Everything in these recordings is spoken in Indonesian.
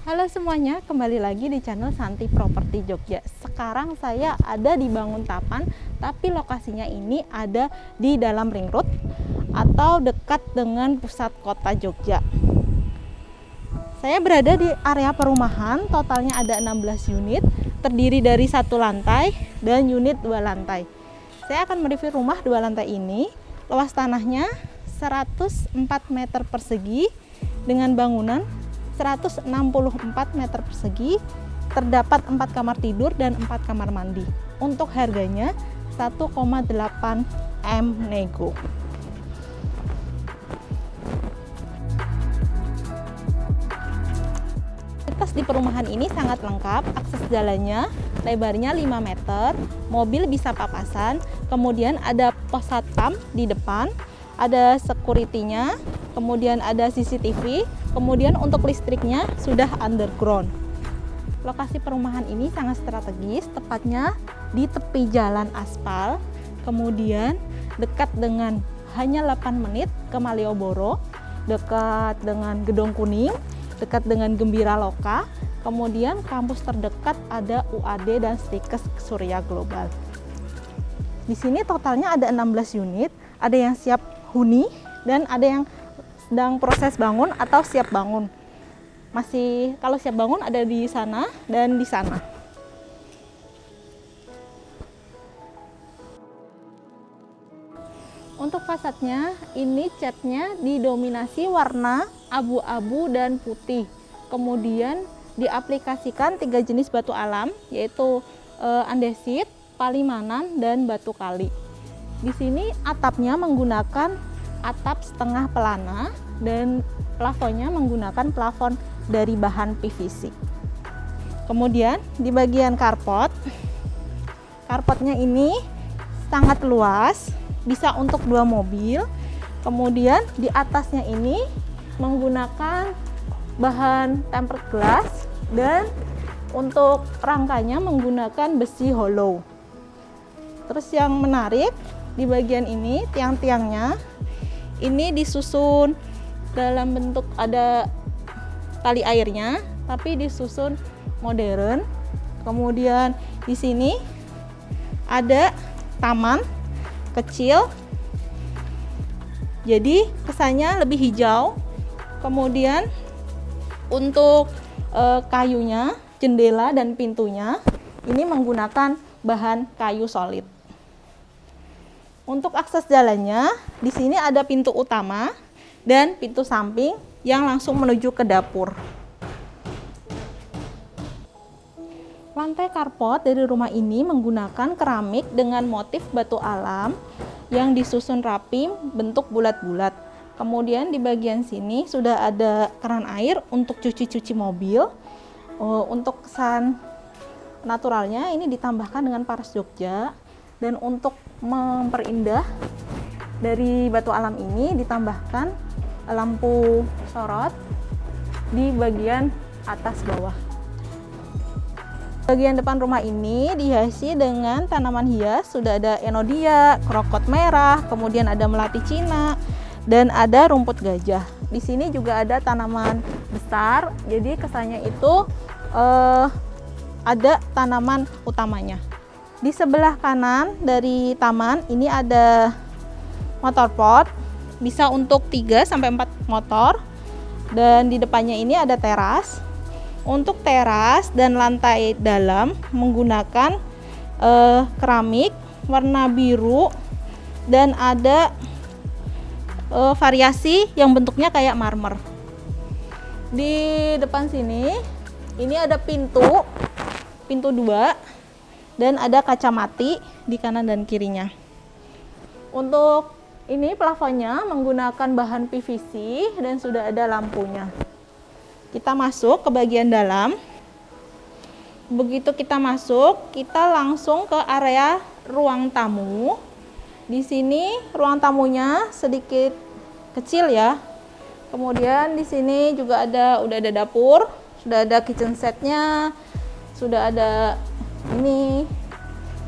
Halo semuanya, kembali lagi di channel Santi Property Jogja. Sekarang saya ada di Banguntapan, tapi lokasinya ini ada di dalam ring road atau dekat dengan pusat kota Jogja. Saya berada di area perumahan, totalnya ada 16 unit, terdiri dari 1 lantai dan unit 2 lantai. Saya akan mereview rumah 2 lantai ini. Luas tanahnya 104 meter persegi dengan bangunan 164 meter persegi, terdapat 4 kamar tidur dan 4 kamar mandi. Untuk harganya 1,8 M nego. Fasilitas di perumahan ini sangat lengkap. Akses jalannya lebarnya 5 meter, mobil bisa papasan, kemudian ada pos satpam di depan, ada security-nya, kemudian ada CCTV, kemudian untuk listriknya sudah underground. Lokasi perumahan ini sangat strategis, tepatnya di tepi jalan aspal, kemudian dekat dengan hanya 8 menit ke Malioboro, dekat dengan Gedung Kuning, dekat dengan Gembira Loka, kemudian kampus terdekat ada UAD dan Stikes Surya Global. Di sini totalnya ada 16 unit, ada yang siap huni dan ada yang sedang proses bangun atau siap bangun. Masih kalau siap bangun ada di sana dan di sana. Untuk fasadnya ini catnya didominasi warna abu-abu dan putih. Kemudian diaplikasikan 3 jenis batu alam, yaitu andesit, palimanan dan batu kali. Di sini atapnya menggunakan atap setengah pelana dan plafonnya menggunakan plafon dari bahan PVC. Kemudian di bagian karpotnya ini sangat luas, bisa untuk 2 mobil. Kemudian di atasnya ini menggunakan bahan tempered glass dan untuk rangkanya menggunakan besi hollow. Terus yang menarik di bagian ini tiang-tiangnya ini disusun dalam bentuk ada tali airnya, tapi disusun modern. Kemudian di sini ada taman kecil, jadi kesannya lebih hijau. Kemudian untuk kayunya, jendela dan pintunya ini menggunakan bahan kayu solid. Untuk akses jalannya, di sini ada pintu utama dan pintu samping yang langsung menuju ke dapur. Lantai karpot dari rumah ini menggunakan keramik dengan motif batu alam yang disusun rapi bentuk bulat-bulat. Kemudian di bagian sini sudah ada keran air untuk cuci-cuci mobil. Untuk kesan naturalnya ini ditambahkan dengan paras Jogja. Dan untuk memperindah dari batu alam ini ditambahkan lampu sorot di bagian atas bawah. Bagian depan rumah ini dihiasi dengan tanaman hias, sudah ada enodia, krokot merah, kemudian ada melati Cina dan ada rumput gajah. Di sini juga ada tanaman besar, jadi kesannya itu ada tanaman utamanya. Di sebelah kanan dari taman ini ada motor pot, bisa untuk 3 sampai 4 motor. Dan di depannya ini ada teras. Untuk teras dan lantai dalam menggunakan keramik warna biru dan ada variasi yang bentuknya kayak marmer. Di depan sini ini ada pintu 2 dan ada kaca mati di kanan dan kirinya. Untuk ini plafonnya menggunakan bahan PVC dan sudah ada lampunya. Kita masuk ke bagian dalam. Begitu kita masuk, kita langsung ke area ruang tamu. Di sini ruang tamunya sedikit kecil ya. Kemudian di sini juga udah ada dapur, sudah ada kitchen setnya, sudah ada ini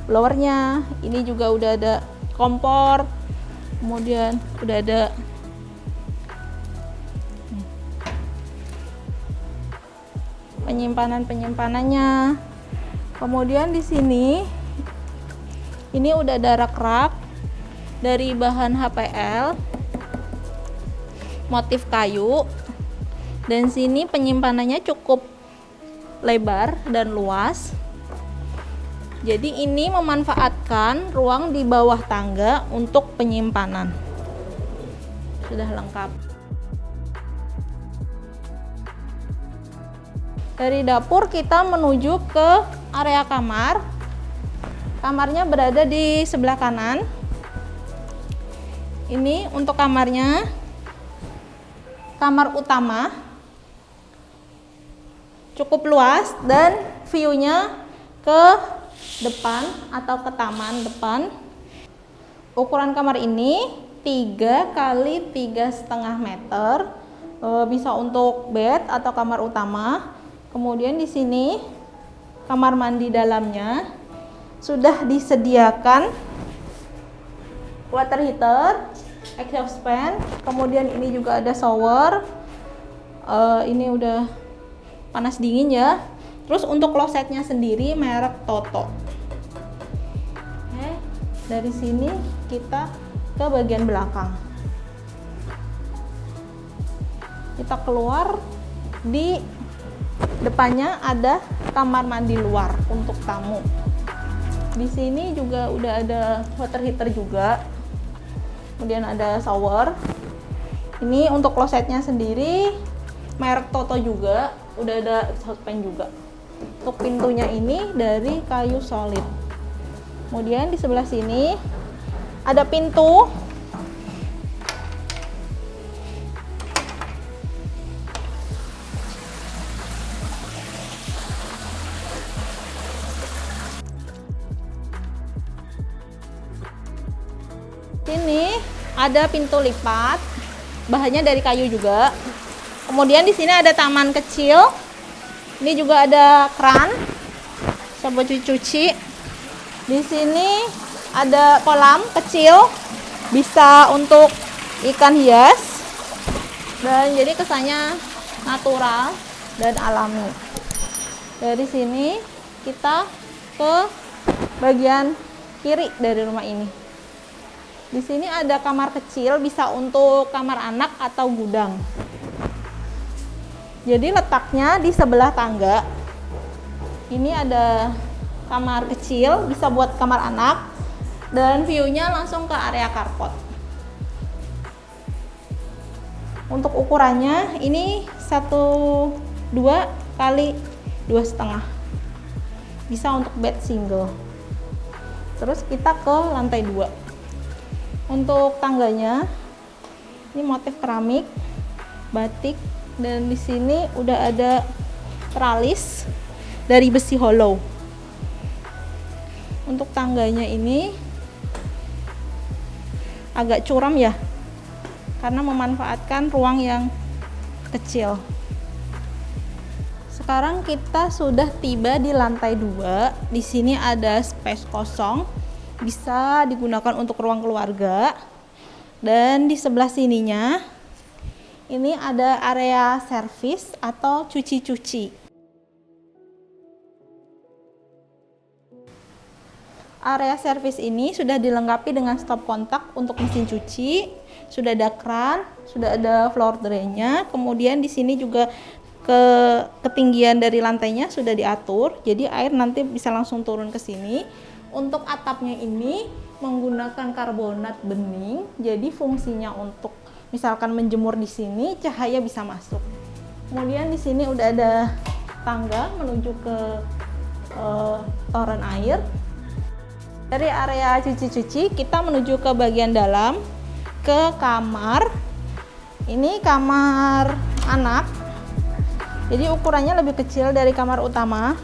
blowernya, ini juga udah ada kompor, kemudian udah ada. penyimpanannya. Kemudian di sini ini udah ada rak-rak dari bahan HPL, motif kayu, dan sini penyimpanannya cukup lebar dan luas. Jadi ini memanfaatkan ruang di bawah tangga untuk penyimpanan. Sudah lengkap. Dari dapur kita menuju ke area kamar. Kamarnya berada di sebelah kanan. Ini untuk kamarnya, kamar utama, cukup luas dan view-nya ke depan atau ke taman depan. Ukuran kamar ini 3 kali 3,5 meter, bisa untuk bed atau kamar utama. Kemudian di sini kamar mandi dalamnya sudah disediakan water heater, exhaust fan, kemudian ini juga ada shower. Ini udah panas dingin ya. Terus untuk klosetnya sendiri merek Toto. Oke, dari sini kita ke bagian belakang. Kita keluar, di depannya ada kamar mandi luar untuk tamu. Di sini juga udah ada water heater juga. Kemudian ada shower. Ini untuk klosetnya sendiri merek Toto juga, udah ada exhaust fan juga. Untuk pintunya ini dari kayu solid. Kemudian di sebelah sini ada pintu. Sini ada pintu lipat, bahannya dari kayu juga. Kemudian di sini ada taman kecil. Ini juga ada keran, bisa buat cuci. Di sini ada kolam kecil, bisa untuk ikan hias. Dan jadi kesannya natural dan alami. Dari sini kita ke bagian kiri dari rumah ini. Di sini ada kamar kecil, bisa untuk kamar anak atau gudang. Jadi letaknya di sebelah tangga. Ini ada kamar kecil, bisa buat kamar anak, dan view-nya langsung ke area carport. Untuk ukurannya ini 1,2 kali 2,5. Bisa untuk bed single. Terus kita ke lantai 2. Untuk tangganya ini motif keramik, batik, dan di sini udah ada teralis dari besi hollow. Untuk tangganya ini agak curam ya, karena memanfaatkan ruang yang kecil. Sekarang kita sudah tiba di lantai 2. Di sini ada space kosong, bisa digunakan untuk ruang keluarga. Dan di sebelah sininya ini ada area servis atau cuci-cuci. Area servis ini sudah dilengkapi dengan stop kontak untuk mesin cuci, sudah ada keran, sudah ada floor drainnya. Kemudian di sini juga ketinggian dari lantainya sudah diatur, jadi air nanti bisa langsung turun ke sini. Untuk atapnya ini menggunakan karbonat bening, jadi fungsinya untuk misalkan menjemur di sini, cahaya bisa masuk. Kemudian di sini udah ada tangga menuju ke toren air. Dari area cuci-cuci kita menuju ke bagian dalam, ke kamar. Ini kamar anak, jadi ukurannya lebih kecil dari kamar utama,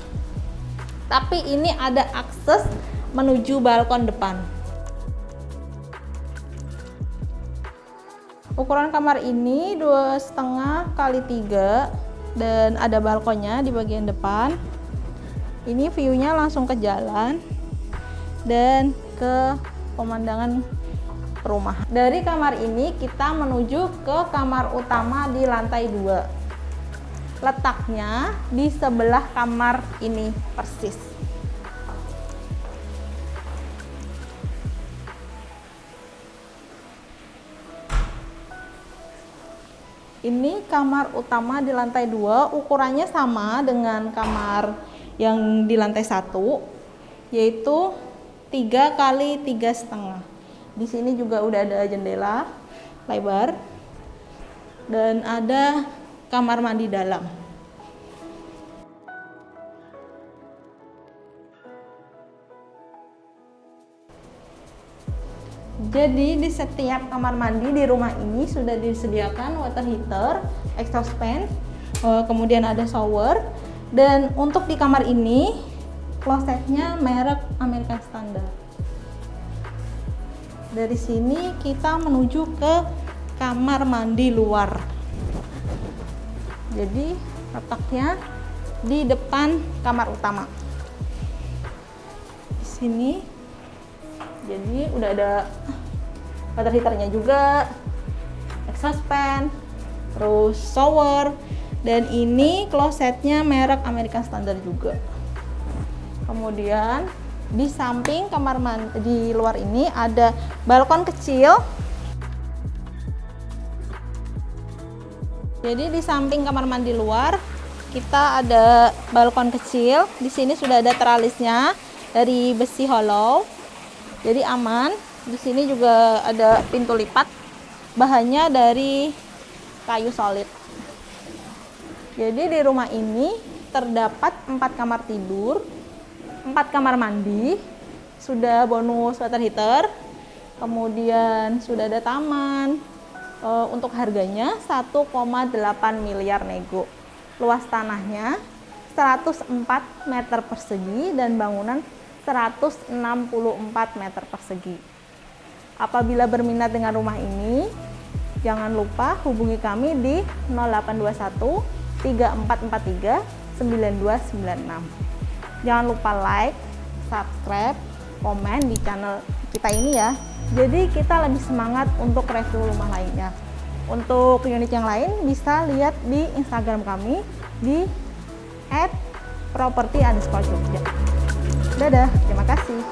tapi ini ada akses menuju balkon depan. Ukuran kamar ini 2,5 kali 3 dan ada balkonnya di bagian depan. Ini view-nya langsung ke jalan dan ke pemandangan rumah. Dari kamar ini kita menuju ke kamar utama di lantai 2. letaknya di sebelah kamar ini persis. Ini kamar utama di lantai 2, ukurannya sama dengan kamar yang di lantai 1, yaitu 3 kali 3,5. Di sini juga udah ada jendela lebar dan ada kamar mandi dalam. Jadi di setiap kamar mandi di rumah ini sudah disediakan water heater, exhaust fan, kemudian ada shower, dan untuk di kamar ini klosetnya merek American Standard. Dari sini kita menuju ke kamar mandi luar. Jadi letaknya di depan kamar utama. Di sini jadi udah ada water heaternya juga, exhaust fan, terus shower, dan ini klosetnya merek American Standard juga. Kemudian di samping kamar mandi di luar ini ada balkon kecil. Jadi di samping kamar mandi luar kita ada balkon kecil. Di sini sudah ada teralisnya dari besi hollow, jadi aman. Di sini juga ada pintu lipat, bahannya dari kayu solid. Jadi di rumah ini terdapat 4 kamar tidur, 4 kamar mandi, sudah bonus water heater, kemudian sudah ada taman. Untuk harganya 1,8 miliar nego. Luas tanahnya 104 meter persegi dan bangunan 164 meter persegi. Apabila berminat dengan rumah ini, jangan lupa hubungi kami di 0821 3443 9296. Jangan lupa like, subscribe, komen di channel kita ini ya. Jadi kita lebih semangat untuk review rumah lainnya. Untuk unit yang lain bisa lihat di Instagram kami di @property_jogja. Dadah, terima kasih.